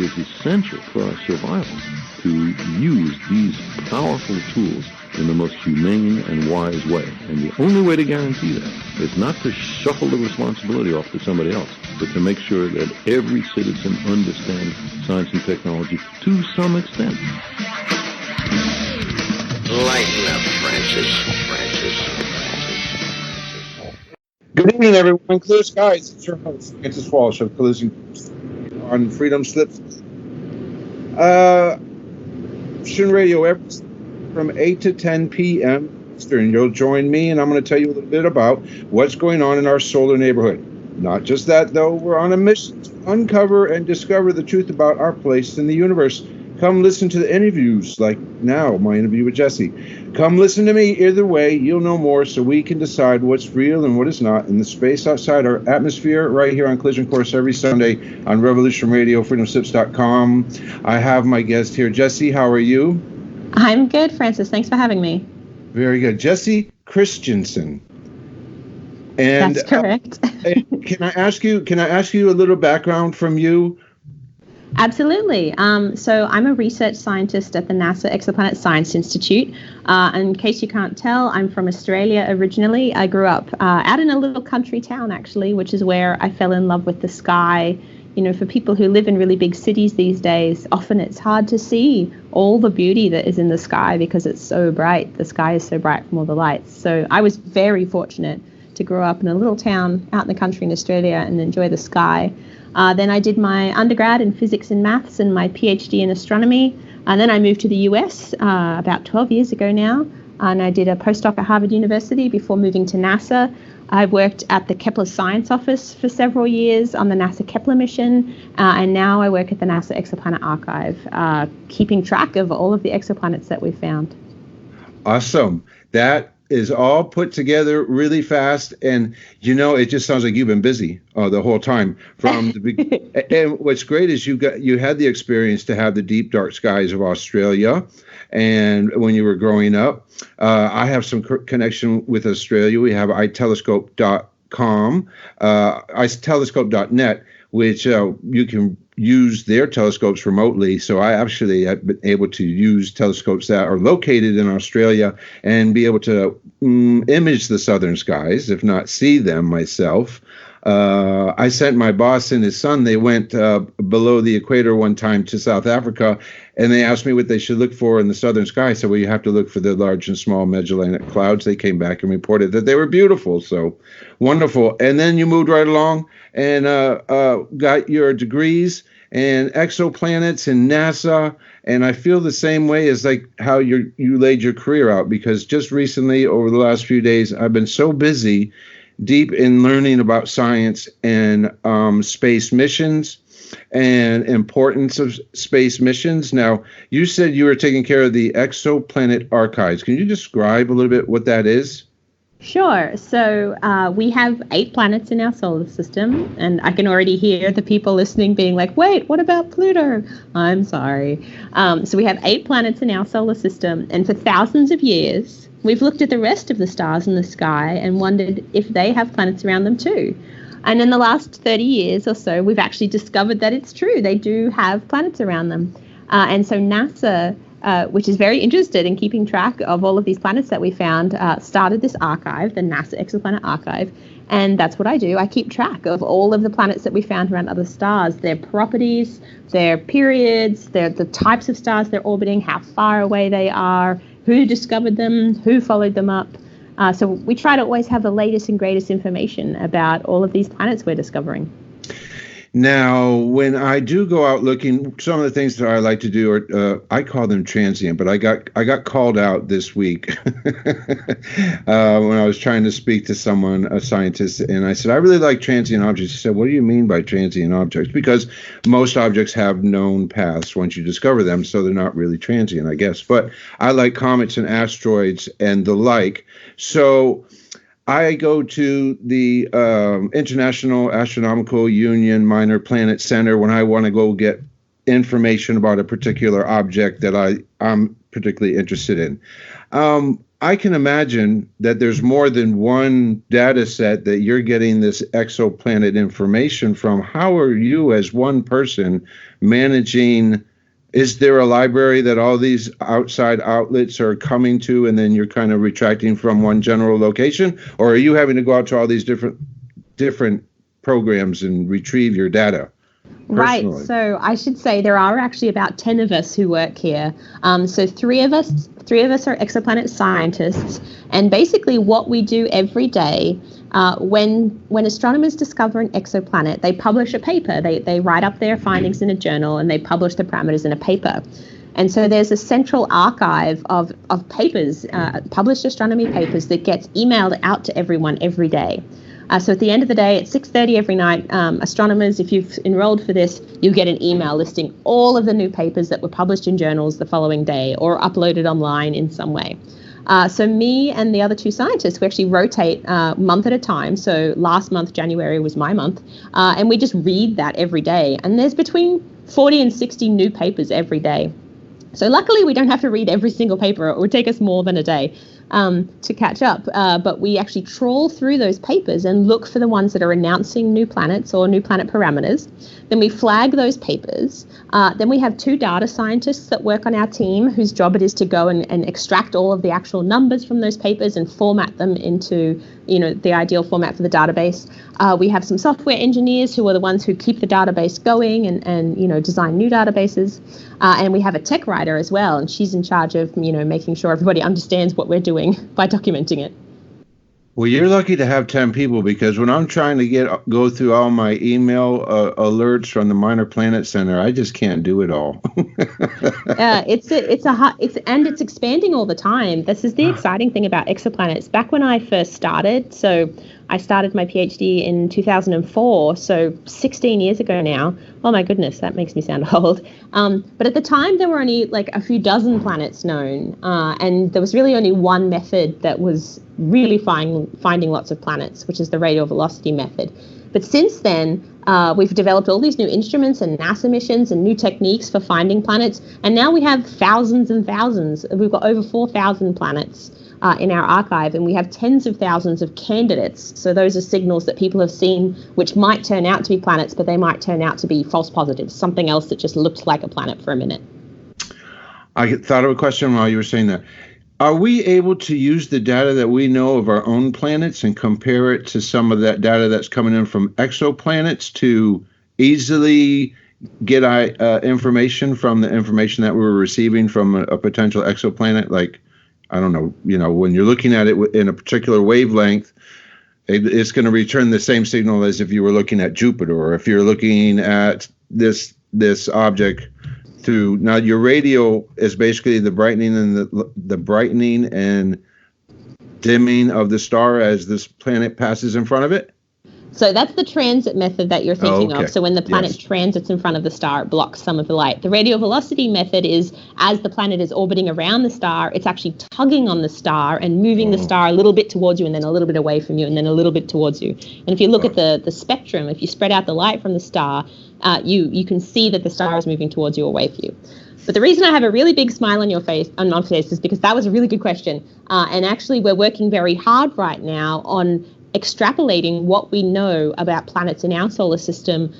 absolutely is essential for our survival to use these powerful tools in the most humane and wise way. And the only way to guarantee that is not to shuffle the responsibility off to somebody else, but to make sure that every citizen understands science and technology to some extent. Lighten up, Francis. Good evening, everyone. Clear skies. It's your host, Francis Walsh of Collision on Freedom Slips. Radio from 8 to 10 p.m. Eastern. You'll join me, and I'm going to tell you a little bit about what's going on in our solar neighborhood. Not just that, though. We're on a mission to uncover and discover the truth about our place in the universe. Come listen to the interviews, like now, my interview with Jessie. Come listen to me. Either way, you'll know more, so we can decide what's real and what is not in the space outside our atmosphere, right here on Collision Course every Sunday on Revolution Radio, freedomslips.com. I have my guest here. Jessie, how are you? I'm good, Francis. Thanks for having me. Very good. Jessie Christensen. And that's correct. Can I ask you a little background from you? Absolutely. So I'm a research scientist at the NASA Exoplanet Science Institute. In case you can't tell, I'm from Australia originally. I grew up out in a little country town, actually, which is where I fell in love with the sky. You know, for people who live in really big cities these days, often it's hard to see all the beauty that is in the sky because it's so bright. The sky is so bright from all the lights. So I was very fortunate to grow up in a little town out in the country in Australia and enjoy the sky. Then I did my undergrad in physics and maths and my PhD in astronomy. And then I moved to the US about 12 years ago now. And I did a postdoc at Harvard University before moving to NASA. I worked at the Kepler Science Office for several years on the NASA Kepler mission. And now I work at the NASA Exoplanet Archive, keeping track of all of the exoplanets that we've found. Awesome. That is all put together really fast, and you know, it just sounds like you've been busy the whole time from the beginning. And what's great is you had the experience to have the deep dark skies of Australia, and when you were growing up, I have some connection with Australia. We have itelescope.com, itelescope.net, which you can use their telescopes remotely. So I actually have been able to use telescopes that are located in Australia and be able to image the southern skies, if not see them myself. I sent my boss and his son, they went below the equator one time to South Africa, and they asked me what they should look for in the southern sky. I said, well, you have to look for the large and small Magellanic clouds. They came back and reported that they were beautiful. So wonderful. And then you moved right along and got your degrees and exoplanets and NASA. And I feel the same way as like how you laid your career out, because just recently, over the last few days, I've been so busy deep in learning about science and space missions and importance of space missions. Now, you said you were taking care of the Exoplanet archives. Can you describe a little bit what that is? Sure. So we have 8 planets in our solar system, and I can already hear the people listening being like, wait, what about Pluto? I'm sorry. So we have 8 planets in our solar system, and for thousands of years, we've looked at the rest of the stars in the sky and wondered if they have planets around them too. And in the last 30 years or so, we've actually discovered that it's true. They do have planets around them. And so NASA, which is very interested in keeping track of all of these planets that we found, started this archive, the NASA Exoplanet Archive. And that's what I do. I keep track of all of the planets that we found around other stars, their properties, their periods, the types of stars they're orbiting, how far away they are, who discovered them, who followed them up. So we try to always have the latest and greatest information about all of these planets we're discovering. Now, when I do go out looking, some of the things that I like to do are, I call them transient, but I got called out this week when I was trying to speak to someone, a scientist, and I said, I really like transient objects. He said, what do you mean by transient objects? Because most objects have known paths once you discover them, so they're not really transient, I guess. But I like comets and asteroids and the like. So I go to the International Astronomical Union Minor Planet Center when I want to go get information about a particular object that I'm particularly interested in. I can imagine that there's more than one data set that you're getting this exoplanet information from. How are you, as one person, managing? Is there a library that all these outside outlets are coming to, and then you're kind of retracting from one general location? Or are you having to go out to all these different programs and retrieve your data? Right. Personally? So I should say there are actually about 10 of us who work here. So three of us are exoplanet scientists. And basically what we do every day, when astronomers discover an exoplanet, they publish a paper. They write up their findings in a journal and they publish the parameters in a paper. And so there's a central archive of papers, published astronomy papers, that gets emailed out to everyone every day. So at the end of the day, at 6:30 every night, astronomers, if you've enrolled for this, you'll get an email listing all of the new papers that were published in journals the following day or uploaded online in some way. So me and the other two scientists, we actually rotate month at a time. So last month, January, was my month. And we just read that every day. And there's between 40 and 60 new papers every day. So luckily, we don't have to read every single paper. It would take us more than a day to catch up. But we actually trawl through those papers and look for the ones that are announcing new planets or new planet parameters. Then we flag those papers. Then we have two data scientists that work on our team whose job it is to go and extract all of the actual numbers from those papers and format them into, the ideal format for the database. We have some software engineers who are the ones who keep the database going and design new databases. And we have a tech writer as well, and she's in charge of, making sure everybody understands what we're doing by documenting it. Well, you're lucky to have 10 people, because when I'm trying to go through all my email alerts from the Minor Planet Center, I just can't do it all. It's expanding all the time. This is the exciting thing about exoplanets. Back when I first started, so I started my PhD in 2004, so 16 years ago now. Oh my goodness, that makes me sound old. But at the time, there were only like a few dozen planets known, and there was really only one method that was really finding lots of planets, which is the radial velocity method. But since then, we've developed all these new instruments and NASA missions and new techniques for finding planets, and now we have thousands and thousands. We've got over 4,000 planets in our archive, and we have tens of thousands of candidates. So those are signals that people have seen which might turn out to be planets, but they might turn out to be false positives, something else that just looked like a planet for a minute. I thought of a question while you were saying that. Are we able to use the data that we know of our own planets and compare it to some of that data that's coming in from exoplanets to easily get information from the information that we're receiving from a potential exoplanet? Like, I don't know, when you're looking at it in a particular wavelength, it's going to return the same signal as if you were looking at Jupiter, or if you're looking at this object through. Now, your radio is basically the brightening and the brightening and dimming of the star as this planet passes in front of it. So that's the transit method that you're thinking of. So when the planet transits in front of the star, it blocks some of the light. The radial velocity method is, as the planet is orbiting around the star, it's actually tugging on the star and moving the star a little bit towards you and then a little bit away from you and then a little bit towards you. And if you look at the spectrum, if you spread out the light from the star, you can see that the star is moving towards you or away from you. But the reason I have a really big smile on my face is because that was a really good question. And actually, we're working very hard right now on extrapolating what we know about planets in our solar system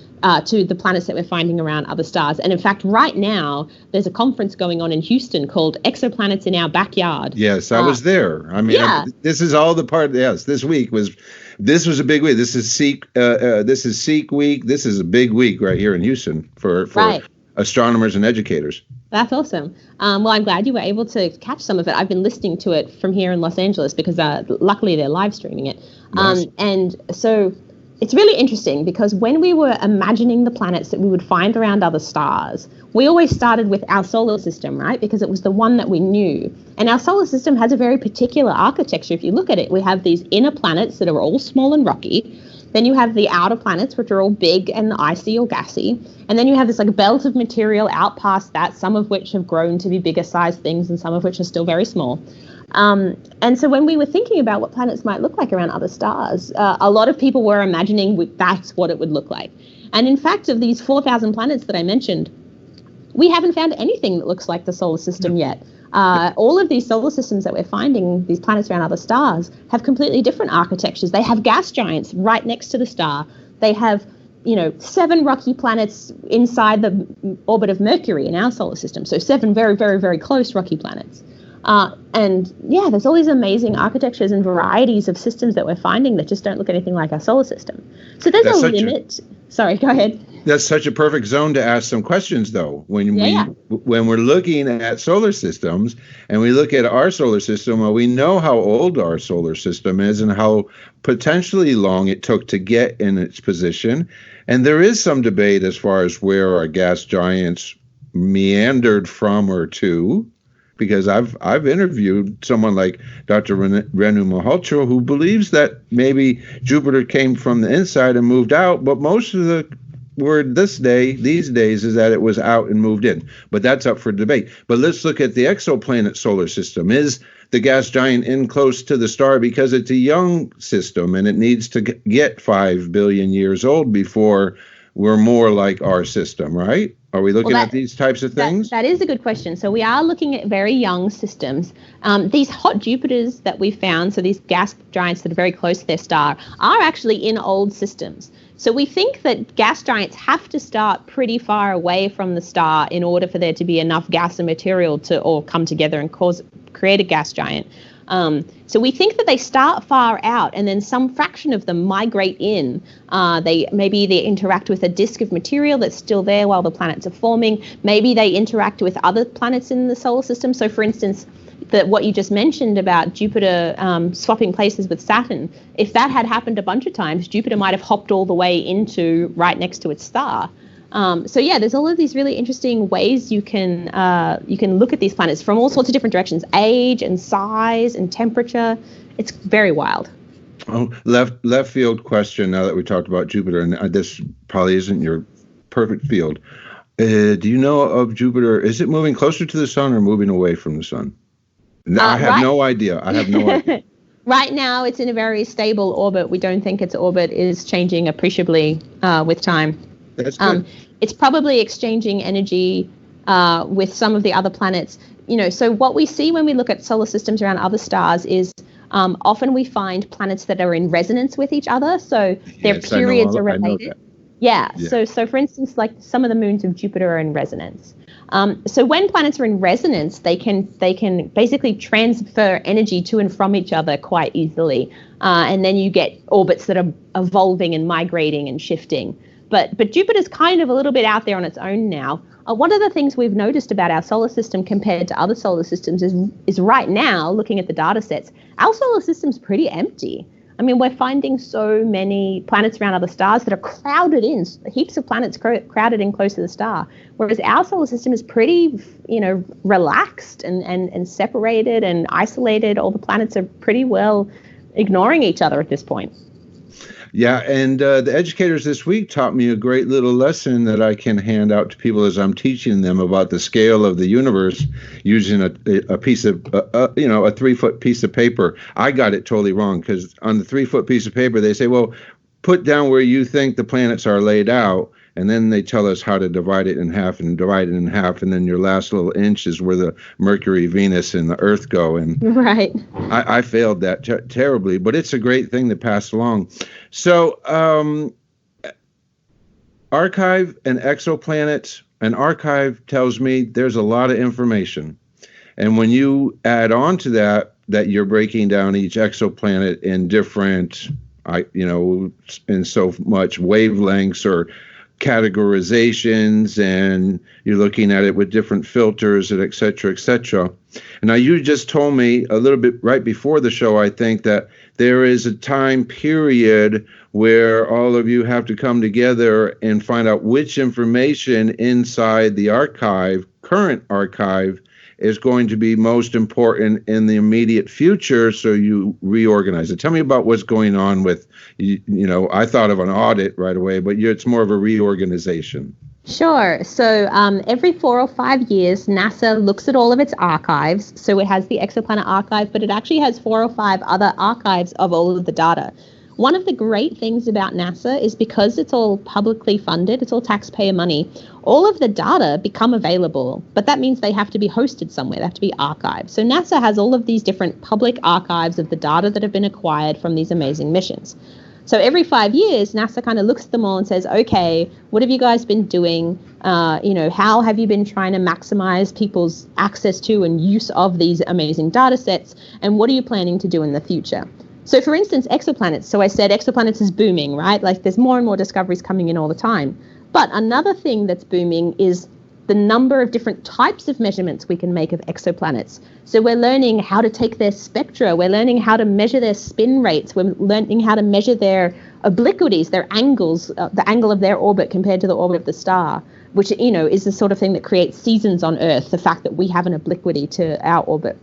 to the planets that we're finding around other stars. And in fact, right now, there's a conference going on in Houston called Exoplanets in Our Backyard. Yes, I was there. I mean, this is all the part. Yes, this was a big week. This is Seek week. This is a big week right here in Houston for astronomers and educators. That's awesome. Well, I'm glad you were able to catch some of it. I've been listening to it from here in Los Angeles because luckily they're live streaming it. Nice. And so it's really interesting because when we were imagining the planets that we would find around other stars, we always started with our solar system, right? Because it was the one that we knew. And our solar system has a very particular architecture. If you look at it, we have these inner planets that are all small and rocky. Then you have the outer planets, which are all big and icy or gassy. And then you have this like belt of material out past that, some of which have grown to be bigger sized things and some of which are still very small. And so when we were thinking about what planets might look like around other stars, a lot of people were imagining that's what it would look like. And in fact, of these 4,000 planets that I mentioned, we haven't found anything that looks like the solar system yet. All of these solar systems that we're finding, these planets around other stars, have completely different architectures. They have gas giants right next to the star. They have 7 rocky planets inside the orbit of Mercury in our solar system. So 7 very, very, very close rocky planets. And yeah, there's all these amazing architectures and varieties of systems that we're finding that just don't look anything like our solar system. So there's a limit. Sorry, go ahead. That's such a perfect zone to ask some questions, though. When we're looking at solar systems and we look at our solar system, well, we know how old our solar system is and how potentially long it took to get in its position. And there is some debate as far as where our gas giants meandered from or to, because I've interviewed someone like Dr. Renu Malhotra, who believes that maybe Jupiter came from the inside and moved out, but most of the word these days is that it was out and moved in. But that's up for debate. But let's look at the exoplanet solar system. Is the gas giant in close to the star because it's a young system and it needs to get 5 billion years old before we're more like our system, right? Are we looking at these types of things? That is a good question. So we are looking at very young systems. These hot Jupiters that we found, so these gas giants that are very close to their star, are actually in old systems. So we think that gas giants have to start pretty far away from the star in order for there to be enough gas and material to all come together and create a gas giant. So we think that they start far out and then some fraction of them migrate in. They interact with a disk of material that's still there while the planets are forming. Maybe they interact with other planets in the solar system. So for instance, what you just mentioned about Jupiter swapping places with Saturn, if that had happened a bunch of times, Jupiter might have hopped all the way into right next to its star. So yeah, there's all of these really interesting ways you can look at these planets from all sorts of different directions, age and size and temperature. It's very wild. Oh, left field question. Now that we talked about Jupiter, and this probably isn't your perfect field. Do you know of Jupiter? Is it moving closer to the sun or moving away from the sun? No, I have no idea. Right now, it's in a very stable orbit. We don't think its orbit is changing appreciably with time. That's good. It's probably exchanging energy with some of the other planets. So what we see when we look at solar systems around other stars is often we find planets that are in resonance with each other. So their periods are related. Yeah. So for instance, like some of the moons of Jupiter are in resonance. So when planets are in resonance, they can basically transfer energy to and from each other quite easily. And then you get orbits that are evolving and migrating and shifting. But Jupiter's kind of a little bit out there on its own now. One of the things we've noticed about our solar system compared to other solar systems is right now, looking at the data sets, our solar system's pretty empty. I mean, we're finding so many planets around other stars that are crowded in, heaps of planets crowded in close to the star, whereas our solar system is pretty, relaxed and separated and isolated. All the planets are pretty well ignoring each other at this point. Yeah, and the educators this week taught me a great little lesson that I can hand out to people as I'm teaching them about the scale of the universe using a piece of, a 3-foot piece of paper. I got it totally wrong because on the 3-foot piece of paper, they say, well, put down where you think the planets are laid out. And then they tell us how to divide it in half and divide it in half. And then your last little inch is where the Mercury, Venus, and the Earth go. And right. I failed that terribly, but it's a great thing to pass along. So archive and exoplanets. An archive tells me there's a lot of information. And when you add on to that you're breaking down each exoplanet in different, in so much wavelengths or categorizations, and you're looking at it with different filters and et cetera, et cetera. And now you just told me a little bit right before the show, I think, that there is a time period where all of you have to come together and find out which information inside the current archive, is going to be most important in the immediate future, so you reorganize it. Tell me about what's going on with, I thought of an audit right away, but it's more of a reorganization. Sure. So every 4 or 5 years, NASA looks at all of its archives. So it has the Exoplanet archive, but it actually has 4 or 5 other archives of all of the data. one of the great things about NASA is because it's all publicly funded, it's all taxpayer money, all of the data become available, but that means they have to be hosted somewhere, they have to be archived. So NASA has all of these different public archives of the data that have been acquired from these amazing missions. So every 5 years, NASA kind of looks at them all and says, okay, what have you guys been doing? How have you been trying to maximize people's access to and use of these amazing data sets? And what are you planning to do in the future? So for instance, exoplanets. So I said exoplanets is booming, right? Like there's more and more discoveries coming in all the time. But another thing that's booming is the number of different types of measurements we can make of exoplanets. So we're learning how to take their spectra. We're learning how to measure their spin rates. We're learning how to measure their obliquities, their angles, the angle of their orbit compared to the orbit of the star, which, is the sort of thing that creates seasons on Earth, the fact that we have an obliquity to our orbit.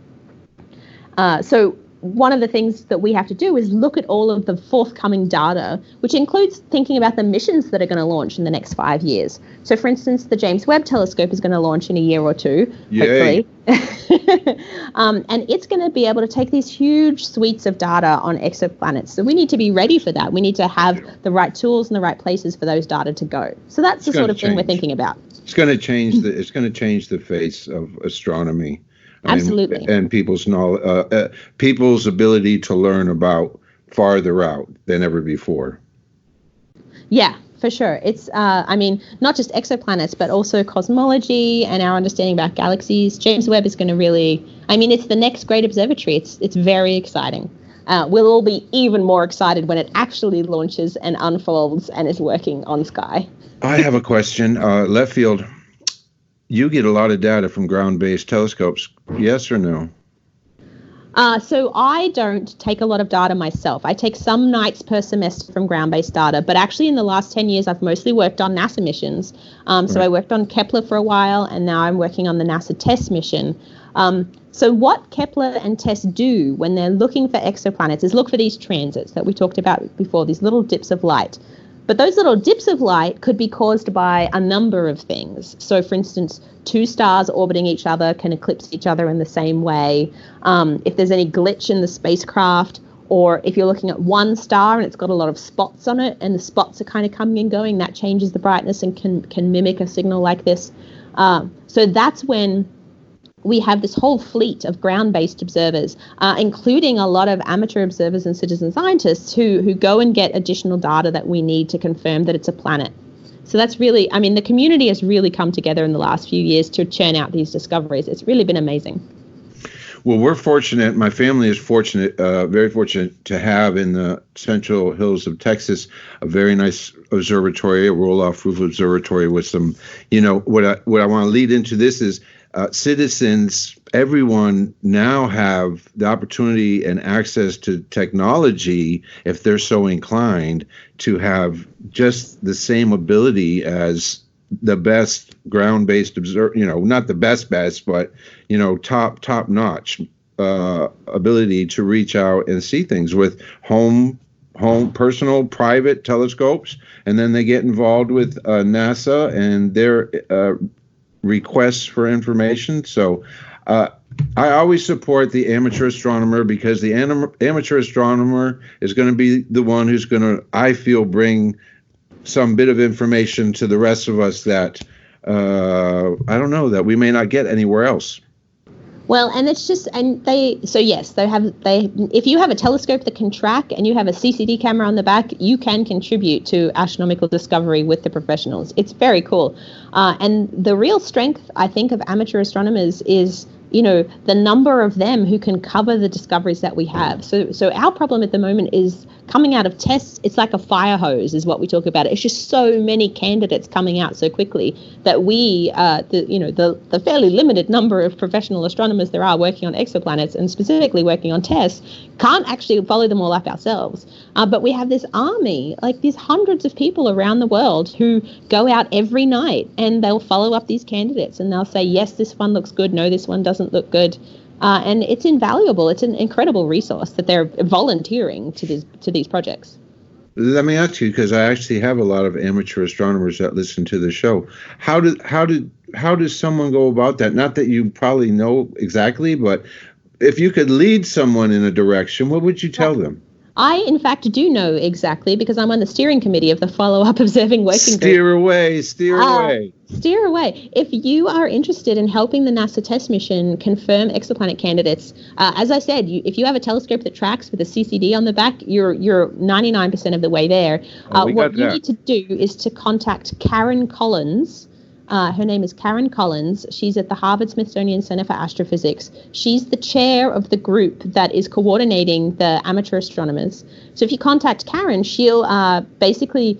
So one of the things that we have to do is look at all of the forthcoming data, which includes thinking about the missions that are going to launch in the next 5 years. So, for instance, the James Webb Telescope is going to launch in a year or two, Yay. hopefully. And it's going to be able to take these huge suites of data on exoplanets. So we need to be ready for that. We need to have the right tools in the right places for those data to go. So that's the sort of thing we're thinking about. It's going to change the face of astronomy. Absolutely. And people's knowledge, people's ability to learn about farther out than ever before. Yeah, for sure. It's, not just exoplanets, but also cosmology and our understanding about galaxies. James Webb is going to really, it's the next great observatory. It's very exciting. We'll all be even more excited when it actually launches and unfolds and is working on sky. I have a question. Left field. You get a lot of data from ground-based telescopes, yes or no? So I don't take a lot of data myself. I take some nights per semester from ground-based data, but actually in the last 10 years, I've mostly worked on NASA missions. So I worked on Kepler for a while, and now I'm working on the NASA TESS mission. So what Kepler and TESS do when they're looking for exoplanets is look for these transits that we talked about before, these little dips of light. But those little dips of light could be caused by a number of things. So, for instance, two stars orbiting each other can eclipse each other in the same way. If there's any glitch in the spacecraft, or if you're looking at one star and it's got a lot of spots on it and the spots are kind of coming and going, that changes the brightness and can mimic a signal like this. So that's when we have this whole fleet of ground-based observers, including a lot of amateur observers and citizen scientists who go and get additional data that we need to confirm that it's a planet. So that's really, the community has really come together in the last few years to churn out these discoveries. It's really been amazing. Well, we're fortunate. My family is fortunate, very fortunate to have in the Central Hills of Texas a very nice observatory, a roll-off roof observatory with some, what I want to lead into this is citizens, everyone now have the opportunity and access to technology, if they're so inclined, to have just the same ability as the best ground-based not the best, but, top-notch ability to reach out and see things with home personal private telescopes. And then they get involved with NASA and their requests for information. So I always support the amateur astronomer, because the amateur astronomer is going to be the one who's going to, I feel, bring some bit of information to the rest of us that that we may not get anywhere else. Well, and it's just, if you have a telescope that can track and you have a CCD camera on the back, you can contribute to astronomical discovery with the professionals. It's very cool. And the real strength, I think, of amateur astronomers is, the number of them who can cover the discoveries that we have. So our problem at the moment is coming out of tests. It's like a fire hose is what we talk about. It's just so many candidates coming out so quickly that we, the fairly limited number of professional astronomers there are working on exoplanets and specifically working on tests, can't actually follow them all up ourselves. But we have this army, like these hundreds of people around the world who go out every night and they'll follow up these candidates and they'll say, yes, this one looks good. No, this one doesn't look good. And it's invaluable. It's an incredible resource that they're volunteering to these projects. Let me ask you, because I actually have a lot of amateur astronomers that listen to the show. How does someone go about that? Not that you probably know exactly, but if you could lead someone in a direction, what would you tell them? I, in fact, do know exactly because I'm on the steering committee of the follow-up observing working group. Steer away. Steer away. If you are interested in helping the NASA test mission confirm exoplanet candidates, as I said, if you have a telescope that tracks with a CCD on the back, you're 99% of the way there. What you need to do is to contact Karen Collins. Her name is Karen Collins. She's at the Harvard-Smithsonian Center for Astrophysics. She's the chair of the group that is coordinating the amateur astronomers. So if you contact Karen, she'll basically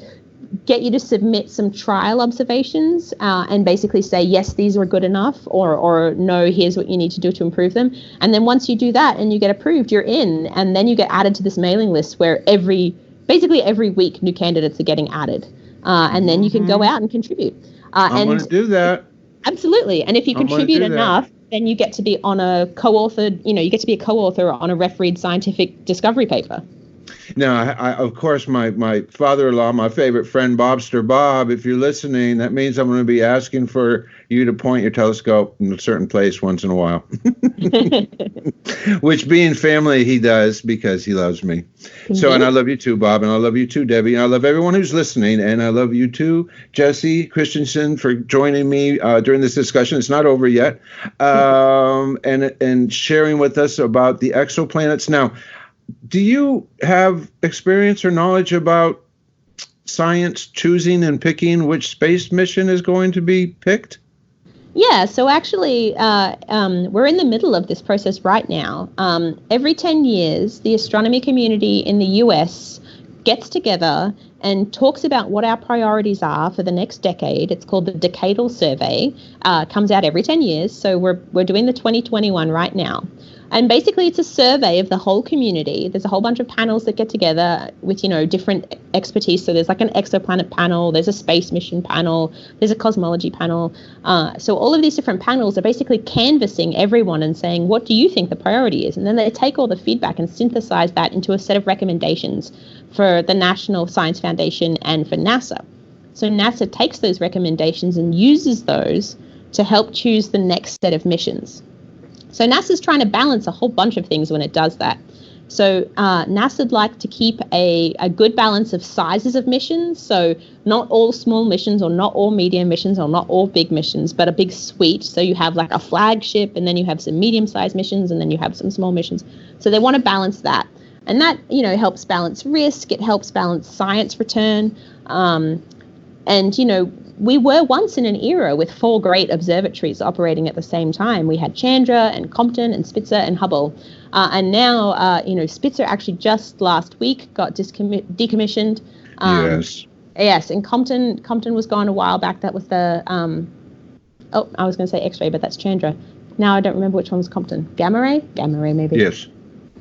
get you to submit some trial observations and basically say, yes, these were good enough, or no, here's what you need to do to improve them. And then once you do that and you get approved, you're in. And then you get added to this mailing list where basically every week new candidates are getting added. And then you can go out and contribute. I'm going to do that. Absolutely. And if you contribute enough, then you get to be on a co-authored, you get to be a co-author on a refereed scientific discovery paper. Now, of course, my father-in-law, my favorite friend, Bobster Bob, if you're listening, that means I'm going to be asking for you to point your telescope in a certain place once in a while. Which, being family, he does because he loves me. Mm-hmm. So, and I love you too, Bob, and I love you too, Debbie, and I love everyone who's listening, and I love you too, Jessie Christensen, for joining me during this discussion. It's not over yet, and sharing with us about the exoplanets. Now, do you have experience or knowledge about science choosing and picking which space mission is going to be picked? Yeah, so actually, we're in the middle of this process right now. Every 10 years, the astronomy community in the US gets together and talks about what our priorities are for the next decade. It's called the Decadal Survey. Comes out every 10 years, so we're doing the 2021 right now. And basically, it's a survey of the whole community. There's a whole bunch of panels that get together with, different expertise. So there's like an exoplanet panel, there's a space mission panel, there's a cosmology panel. So all of these different panels are basically canvassing everyone and saying, what do you think the priority is? And then they take all the feedback and synthesize that into a set of recommendations for the National Science Foundation and for NASA. So NASA takes those recommendations and uses those to help choose the next set of missions. So NASA's trying to balance a whole bunch of things when it does that. So NASA'd like to keep a good balance of sizes of missions. So not all small missions or not all medium missions or not all big missions, but a big suite. So you have like a flagship and then you have some medium-sized missions and then you have some small missions. So they want to balance that. And that, helps balance risk. It helps balance science return. We were once in an era with 4 great observatories operating at the same time. We had Chandra and Compton and Spitzer and Hubble. And now, Spitzer actually just last week got decommissioned. Yes. Yes, and Compton was gone a while back. That was the, I was going to say X-ray, but that's Chandra. Now I don't remember which one was Compton. Gamma ray? Gamma ray, maybe. Yes.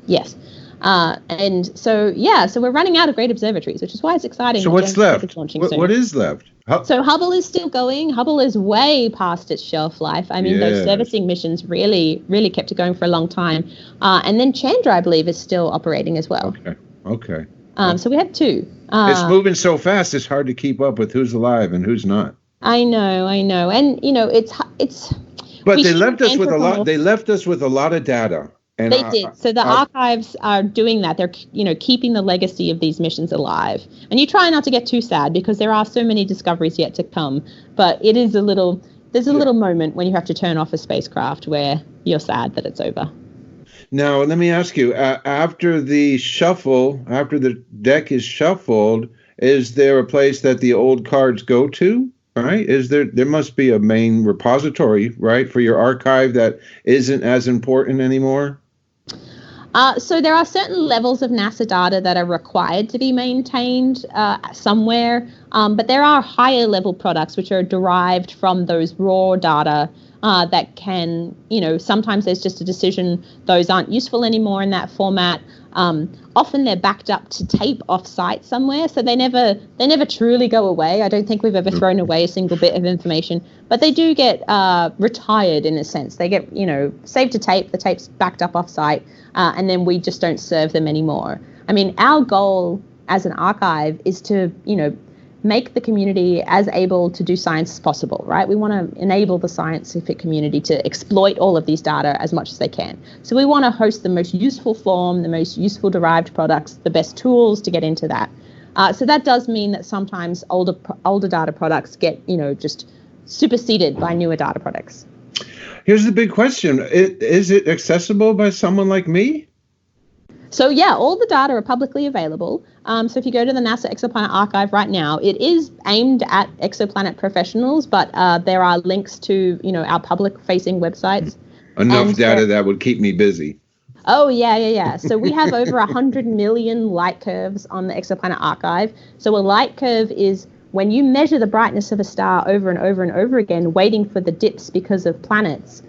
Yes. And so we're running out of great observatories, which is why it's exciting. So what's left? What is left? So Hubble is still going. Hubble is way past its shelf life. I mean, those servicing missions really, really kept it going for a long time. And then Chandra, I believe, is still operating as well. Okay. So we have 2. It's moving so fast, it's hard to keep up with who's alive and who's not. I know. And, it's. But they left us with a lot. They left us with a lot of data. And they did. So the archives are doing that. They're, keeping the legacy of these missions alive. And you try not to get too sad because there are so many discoveries yet to come. But it is there's a little moment when you have to turn off a spacecraft where you're sad that it's over. Now, let me ask you, after the deck is shuffled, is there a place that the old cards go to? Right? There must be a main repository, right, for your archive that isn't as important anymore? So there are certain levels of NASA data that are required to be maintained somewhere, but there are higher level products which are derived from those raw data that can, sometimes there's just a decision those aren't useful anymore in that format. Often they're backed up to tape off-site somewhere, so they never truly go away. I don't think we've ever thrown away a single bit of information, but they do get retired in a sense. They get, saved to tape, the tape's backed up off-site, and then we just don't serve them anymore. I mean, our goal as an archive is to, make the community as able to do science as possible, right? We want to enable the scientific community to exploit all of these data as much as they can. So we want to host the most useful form, the most useful derived products, the best tools to get into that. So that does mean that sometimes older data products get, just superseded by newer data products. Here's the big question. Is it accessible by someone like me? So yeah, all the data are publicly available. So if you go to the NASA Exoplanet archive right now, it is aimed at exoplanet professionals, but there are links to, our public-facing websites. Enough data that would keep me busy. Oh, yeah. So we have over 100 million light curves on the Exoplanet archive. So a light curve is when you measure the brightness of a star over and over and over again, waiting for the dips because of planets,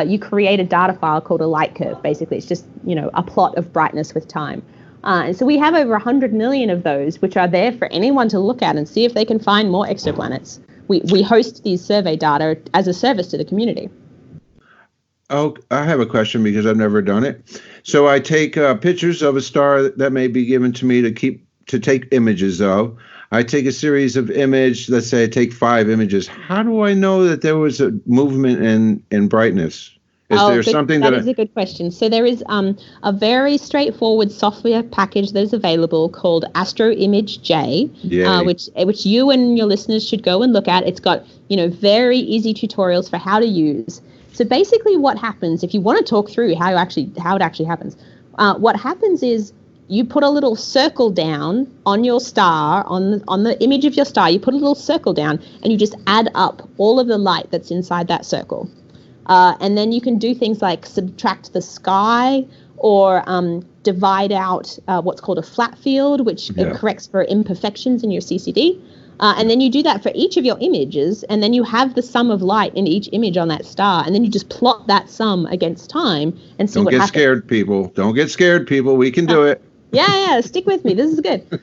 you create a data file called a light curve. Basically, it's just, a plot of brightness with time. And so we have over 100 million of those, which are there for anyone to look at and see if they can find more exoplanets. We host these survey data as a service to the community. Oh, I have a question because I've never done it. So I take pictures of a star that may be given to me to take images of. I take a series of images. Let's say I take 5 images. How do I know that there was a movement in brightness? Is there something that is a good question. So there is a very straightforward software package that is available called AstroImage-J, which you and your listeners should go and look at. It's got very easy tutorials for how to use. So basically, what happens if you want to talk through how it actually happens? What happens is you put a little circle down on your star, on the image of your star. You put a little circle down, and you just add up all of the light that's inside that circle. And then you can do things like subtract the sky or divide out what's called a flat field, which corrects for imperfections in your CCD. And then you do that for each of your images, and then you have the sum of light in each image on that star, and then you just plot that sum against time and see what happens. Don't get scared, people. We can do it. Yeah, stick with me. This is good.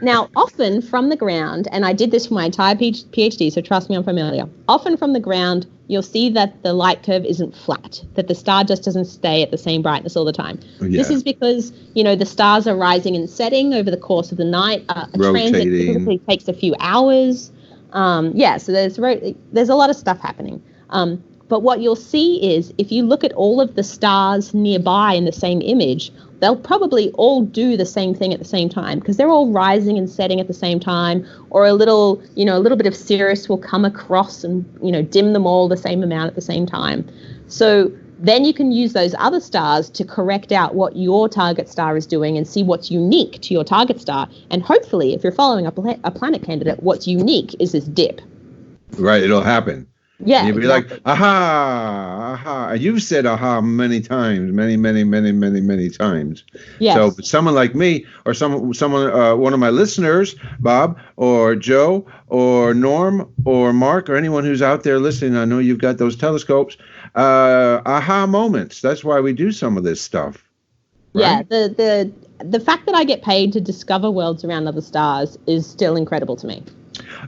Now, often from the ground, and I did this for my entire PhD, so trust me, I'm familiar. Often from the ground, you'll see that the light curve isn't flat, that the star just doesn't stay at the same brightness all the time. Yeah. This is because, the stars are rising and setting over the course of the night. A transit typically takes a few hours. So there's a lot of stuff happening. But what you'll see is if you look at all of the stars nearby in the same image, they'll probably all do the same thing at the same time because they're all rising and setting at the same time, or a little bit of Sirius will come across and, dim them all the same amount at the same time. So then you can use those other stars to correct out what your target star is doing and see what's unique to your target star. And hopefully, if you're following a planet candidate, what's unique is this dip. Right, it'll happen. Yeah, and you'll be like, aha. You've said aha many times, many times. Yes. So someone like me or someone, one of my listeners, Bob or Joe or Norm or Mark or anyone who's out there listening, I know you've got those telescopes, aha moments. That's why we do some of this stuff. Right? Yeah, the fact that I get paid to discover worlds around other stars is still incredible to me.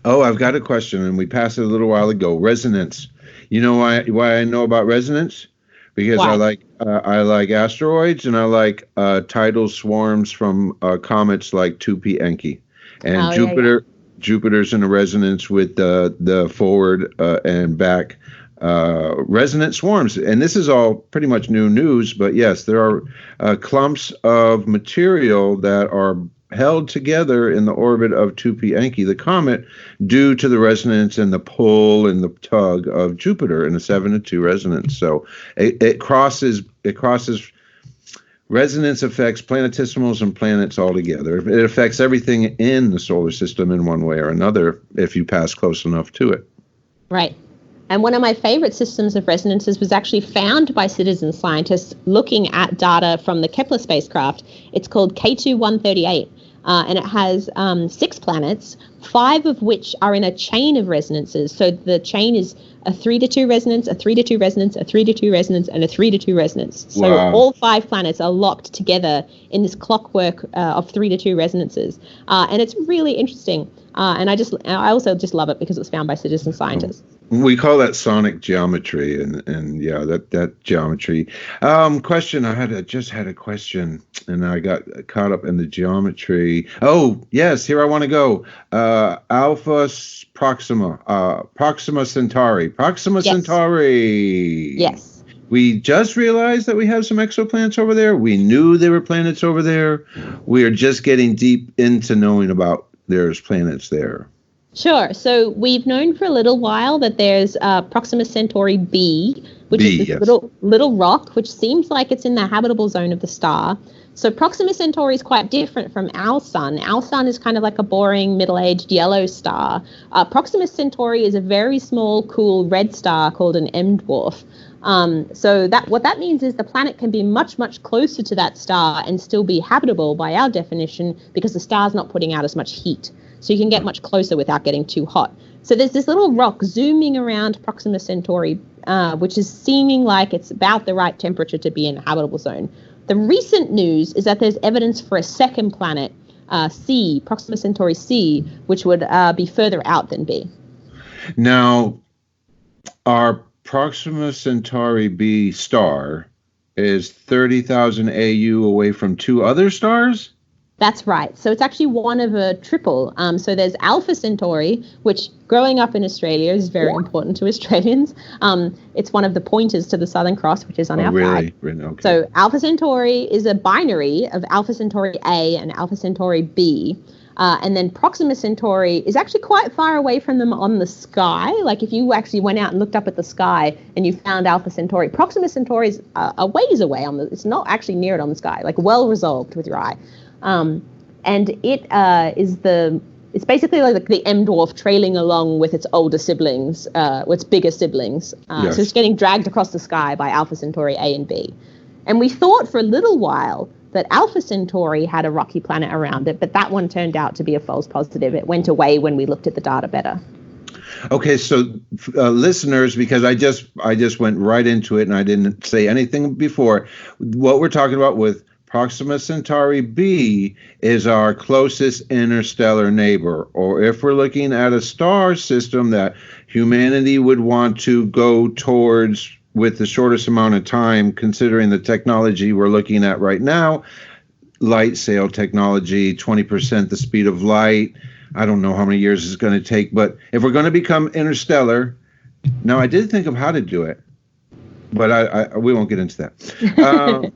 Oh, I've got a question, and we passed it a little while ago. Resonance. You know why I know about resonance? Because why? I like asteroids, and I like tidal swarms from comets like 2P Encke. And Jupiter's in a resonance with the forward and back resonant swarms. And this is all pretty much new news, but yes, there are clumps of material that are held together in the orbit of 2P Encke, the comet, due to the resonance and the pull and the tug of Jupiter in a 7-2 resonance. So it crosses resonance affects planetesimals and planets altogether. It affects everything in the solar system in one way or another if you pass close enough to it. Right. And one of my favorite systems of resonances was actually found by citizen scientists looking at data from the Kepler spacecraft. It's called K2-138. And it has 6 planets, 5 of which are in a chain of resonances. So the chain is a 3-2 resonance, a 3-2 resonance, a 3-2 resonance, and a 3-2 resonance. So all 5 planets are locked together in this clockwork of 3-2 resonances. And it's really interesting. And I also just love it because it was found by citizen scientists. We call that sonic geometry, and yeah, that geometry. Question. I just had a question, and I got caught up in the geometry. Oh yes, here I want to go. Proxima Centauri. Proxima Yes. Centauri. Yes. We just realized that we have some exoplanets over there. We knew there were planets over there. We are just getting deep into knowing about there's planets there. Sure. So we've known for a little while that there's Proxima Centauri B, which is this little rock, which seems like it's in the habitable zone of the star. So Proxima Centauri is quite different from our sun. Our sun is kind of like a boring, middle-aged yellow star. Proxima Centauri is a very small, cool red star called an M dwarf. So what that means is the planet can be much, much closer to that star and still be habitable by our definition because the star's not putting out as much heat. So you can get much closer without getting too hot. So there's this little rock zooming around Proxima Centauri, which is seeming like it's about the right temperature to be in a habitable zone. The recent news is that there's evidence for a second planet, C, Proxima Centauri C, which would be further out than B. Now, our Proxima Centauri B star is 30,000 AU away from two other stars? That's right. So it's actually one of a triple. So there's Alpha Centauri, which growing up in Australia is very important to Australians. It's one of the pointers to the Southern Cross, which is on our flag. Really? Okay. So Alpha Centauri is a binary of Alpha Centauri A and Alpha Centauri B. And then Proxima Centauri is actually quite far away from them on the sky. Like if you actually went out and looked up at the sky and you found Alpha Centauri, Proxima Centauri is a ways away it's not actually near it on the sky, like well resolved with your eye. And it it's basically like the M dwarf trailing along with its older siblings, its bigger siblings. Yes. So it's getting dragged across the sky by Alpha Centauri A and B. And we thought for a little while that Alpha Centauri had a rocky planet around it, but that one turned out to be a false positive. It went away when we looked at the data better. Okay, so listeners, because I just went right into it and I didn't say anything before, what we're talking about with Proxima Centauri B is our closest interstellar neighbor, or if we're looking at a star system that humanity would want to go towards with the shortest amount of time, considering the technology we're looking at right now, light sail technology, 20% the speed of light. I don't know how many years it's going to take, but if we're going to become interstellar, now I did think of how to do it, but we won't get into that.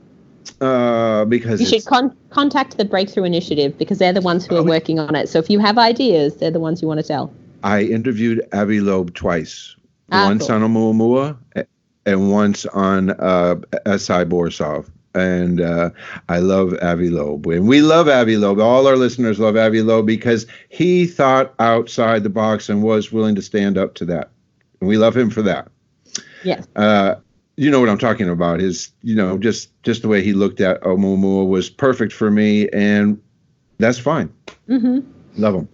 Because you should contact the Breakthrough Initiative because they're the ones who are working on it. So if you have ideas, they're the ones you want to tell. I interviewed Avi Loeb twice, once on Oumuamua and once on S.I. Borisov. And I love Avi Loeb. And we love Avi Loeb. All our listeners love Avi Loeb because he thought outside the box and was willing to stand up to that. And we love him for that. Yes. You know what I'm talking about. His, just the way he looked at Oumuamua was perfect for me, and that's fine. Mm-hmm. Love him.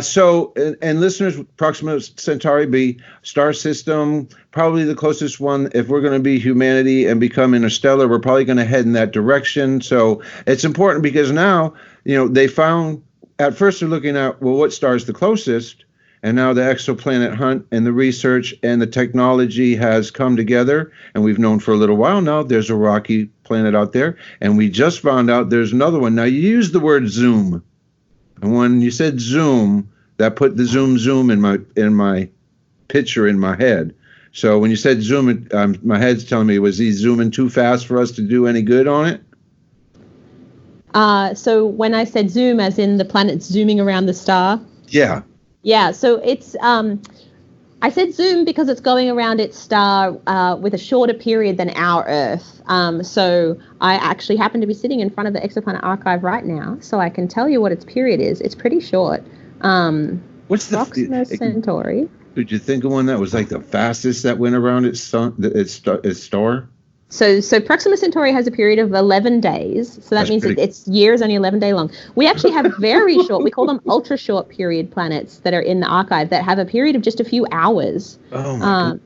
So listeners, Proxima Centauri B, star system, probably the closest one. If we're going to be humanity and become interstellar, we're probably going to head in that direction. So it's important because now, they found, at first they're looking at, well, what star is the closest? And now the exoplanet hunt and the research and the technology has come together. And we've known for a little while now there's a rocky planet out there. And we just found out there's another one. Now, you used the word zoom. And when you said zoom, that put the zoom in my picture in my head. So when you said zoom, my head's telling me, was he zooming too fast for us to do any good on it? So when I said zoom, as in the planet zooming around the star? Yeah. Yeah, so it's, I said zoom because it's going around its star with a shorter period than our Earth. So I actually happen to be sitting in front of the Exoplanet archive right now, so I can tell you what its period is. It's pretty short. What's the Proxima Centauri? Did you think of one that was like the fastest that went around its star? So Proxima Centauri has a period of 11 days. So that means its year is only 11 days long. We actually have very short, we call them ultra short period planets that are in the archive that have a period of just a few hours. Oh, my goodness.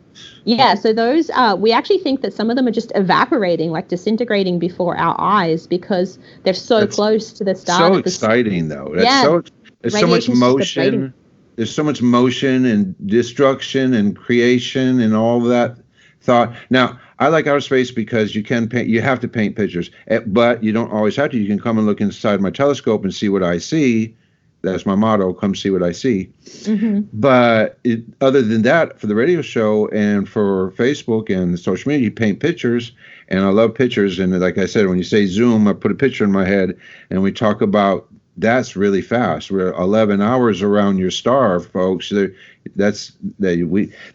Yeah, so those, we actually think that some of them are just evaporating, like disintegrating before our eyes because they're so close to the star. So exciting, though. There's so much motion. There's so much motion and destruction and creation and all that thought. Now, I like outer space because you can paint. You have to paint pictures, but you don't always have to. You can come and look inside my telescope and see what I see, that's my motto, come see what I see. Mm-hmm. But other than that, for the radio show and for Facebook and social media, you paint pictures, and I love pictures. And like I said, when you say Zoom, I put a picture in my head, and we talk about that's really fast. We're 11 hours around your star, folks. That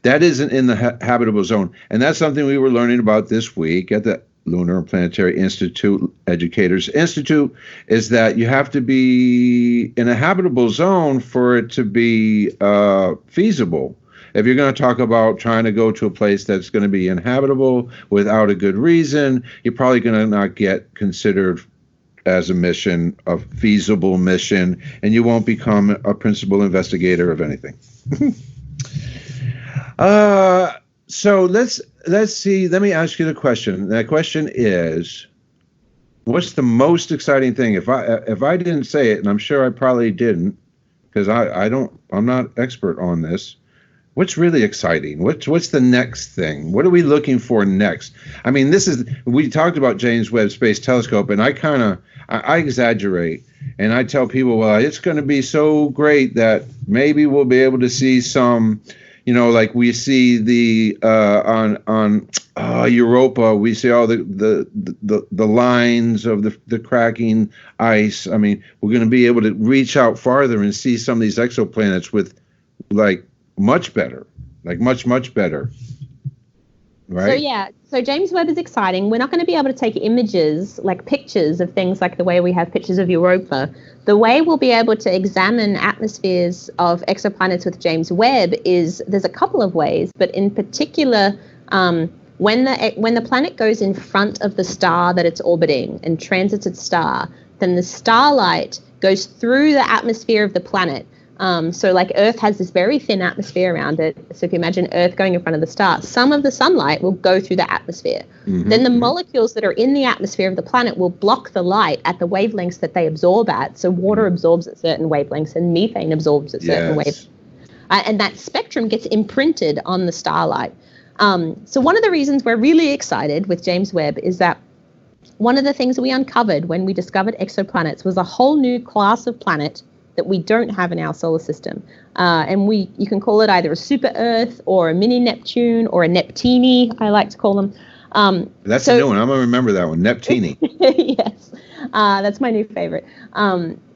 isn't in the habitable zone, and that's something we were learning about this week at the Lunar and Planetary Institute Educators Institute, is that you have to be in a habitable zone for it to be feasible. If you're going to talk about trying to go to a place that's going to be inhabitable without a good reason, you're probably going to not get considered as a feasible mission, and you won't become a principal investigator of anything. So let's see. Let me ask you the question. That question is, what's the most exciting thing? If I didn't say it, and I'm sure I probably didn't, because I'm not expert on this. What's really exciting? What's the next thing? What are we looking for next? I mean, we talked about James Webb Space Telescope, and I exaggerate, and I tell people, well, it's going to be so great that maybe we'll be able to see some, like we see the on Europa, we see all the lines of the cracking ice. I mean, we're going to be able to reach out farther and see some of these exoplanets with much better, much better. Right? So James Webb is exciting. We're not going to be able to take images, like pictures of things like the way we have pictures of Europa. The way we'll be able to examine atmospheres of exoplanets with James Webb is, there's a couple of ways, but in particular, when the planet goes in front of the star that it's orbiting and transits its star, then the starlight goes through the atmosphere of the planet. So like Earth has this very thin atmosphere around it. So if you imagine Earth going in front of the star, some of the sunlight will go through the atmosphere. Mm-hmm. Then the molecules that are in the atmosphere of the planet will block the light at the wavelengths that they absorb at. So water absorbs at certain wavelengths and methane absorbs at certain wavelengths. And that spectrum gets imprinted on the starlight. So one of the reasons we're really excited with James Webb is that one of the things that we uncovered when we discovered exoplanets was a whole new class of planet that we don't have in our solar system. And you can call it either a super Earth or a mini Neptune or a Neptini, I like to call them. That's a new one. I'm going to remember that one, Neptini. Yes, that's my new favorite.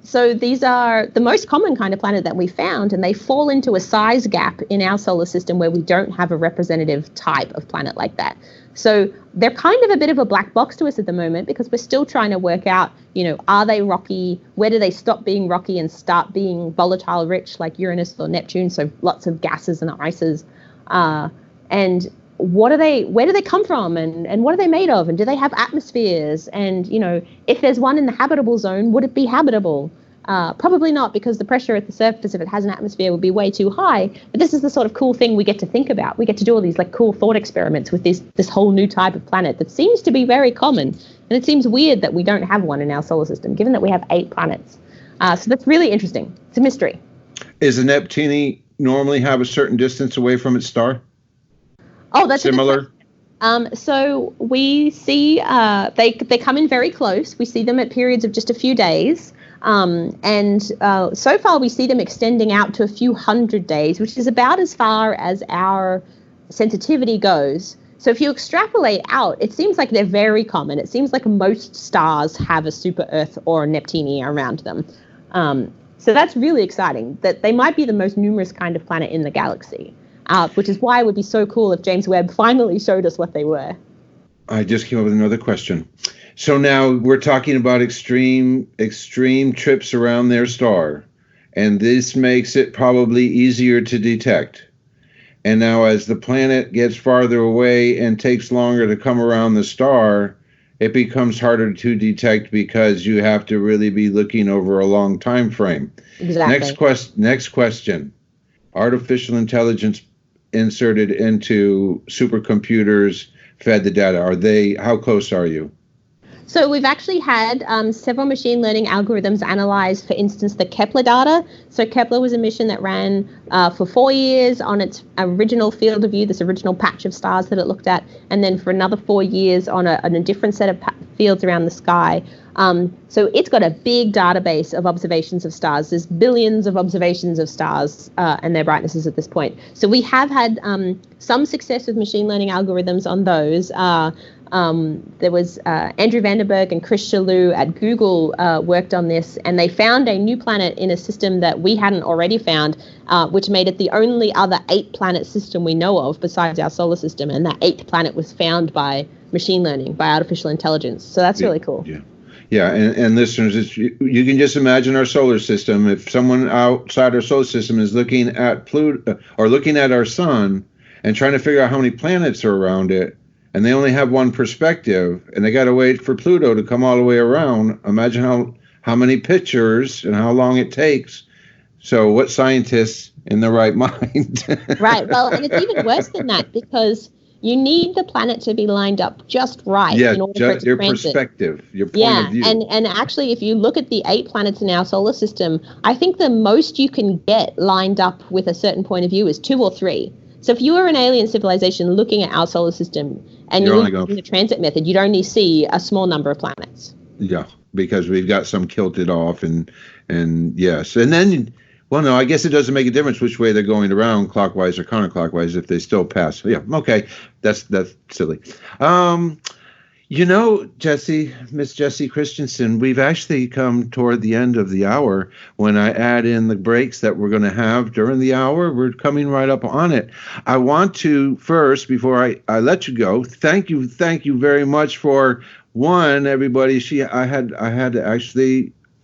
So these are the most common kind of planet that we found, and they fall into a size gap in our solar system where we don't have a representative type of planet like that. So they're kind of a bit of a black box to us at the moment because we're still trying to work out, are they rocky? Where do they stop being rocky and start being volatile rich like Uranus or Neptune? So lots of gases and ices. And where do they come from? And what are they made of? And do they have atmospheres? And, if there's one in the habitable zone, would it be habitable? Probably not, because the pressure at the surface, if it has an atmosphere, would be way too high. But this is the sort of cool thing we get to think about. We get to do all these cool thought experiments with this whole new type of planet that seems to be very common. And it seems weird that we don't have one in our solar system, given that we have 8 planets. So that's really interesting. It's a mystery. Is a Neptuni normally have a certain distance away from its star? Oh, that's similar. So we see they come in very close. We see them at periods of just a few days. And so far we see them extending out to a few hundred days, which is about as far as our sensitivity goes. So if you extrapolate out, it seems like they're very common. It seems like most stars have a super Earth or a Neptuni around them. So that's really exciting, that they might be the most numerous kind of planet in the galaxy, which is why it would be so cool if James Webb finally showed us what they were. I just came up with another question. So now we're talking about extreme trips around their star, and this makes it probably easier to detect. And now as the planet gets farther away and takes longer to come around the star, it becomes harder to detect because you have to really be looking over a long time frame. Exactly. Next question. Artificial intelligence inserted into supercomputers fed the data. How close are you? So we've actually had several machine learning algorithms analyze, for instance, the Kepler data. So Kepler was a mission that ran for 4 years on its original field of view, this original patch of stars that it looked at, and then for another 4 years on a different set of fields around the sky. So it's got a big database of observations of stars. There's billions of observations of stars and their brightnesses at this point. So we have had some success with machine learning algorithms on those. There was Andrew Vandenberg and Chris Chalou at Google worked on this, and they found a new planet in a system that we hadn't already found, which made it the only other 8-planet system we know of besides our solar system. And that 8th planet was found by machine learning, by artificial intelligence. So that's really cool. Yeah. Yeah, and listeners, you can just imagine our solar system. If someone outside our solar system is looking at Pluto or looking at our sun and trying to figure out how many planets are around it, and they only have one perspective, and they got to wait for Pluto to come all the way around, imagine how many pictures and how long it takes. So what scientists in their right mind? Right. Well, and it's even worse than that, because you need the planet to be lined up just right in order for it to your transit. Perspective, your point of view. And actually, if you look at the 8 planets in our solar system, I think the most you can get lined up with a certain point of view is 2 or 3. So if you were an alien civilization looking at our solar system and you're using the transit method, you'd only see a small number of planets. Yeah, because we've got some kilted off and yes. And then, well, no, I guess it doesn't make a difference which way they're going around, clockwise or counterclockwise, if they still pass. Yeah, okay, that's silly. Miss Jessie Christensen, we've actually come toward the end of the hour. When I add in the breaks that we're going to have during the hour, we're coming right up on it. I want to first, before I let you go, thank you very much for everybody.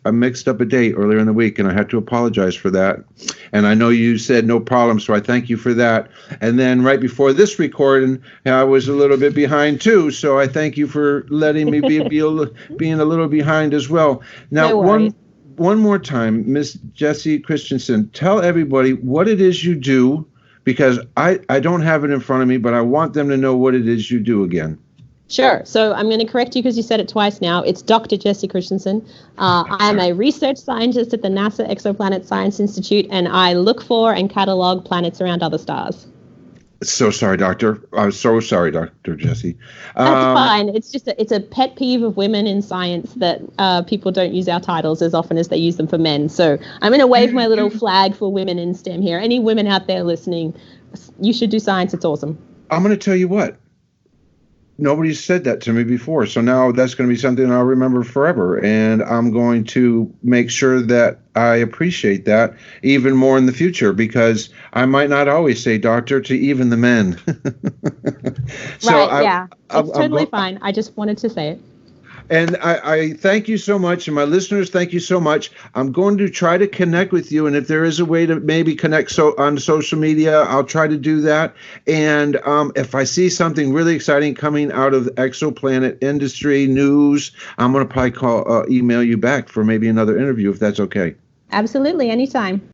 I mixed up a date earlier in the week, and I had to apologize for that. And I know you said no problem, so I thank you for that. And then right before this recording, I was a little bit behind too, so I thank you for letting me being a little behind as well. Now, no one more time, Miss Jessie Christensen, tell everybody what it is you do, because I don't have it in front of me, but I want them to know what it is you do again. Sure. So I'm going to correct you because you said it twice now. It's Dr. Jessie Christensen. I am a research scientist at the NASA Exoplanet Science Institute, and I look for and catalog planets around other stars. So sorry, Doctor. I'm so sorry, Dr. Jessie. That's fine. It's a pet peeve of women in science that people don't use our titles as often as they use them for men. So I'm going to wave my little flag for women in STEM here. Any women out there listening, you should do science. It's awesome. I'm going to tell you what. Nobody's said that to me before, so now that's going to be something I'll remember forever, and I'm going to make sure that I appreciate that even more in the future, because I might not always say doctor to even the men. It's totally fine. I just wanted to say it. And I thank you so much, and my listeners, thank you so much. I'm going to try to connect with you, and if there is a way to maybe connect on social media, I'll try to do that. And if I see something really exciting coming out of the exoplanet industry news, I'm going to probably email you back for maybe another interview, if that's okay. Absolutely, anytime.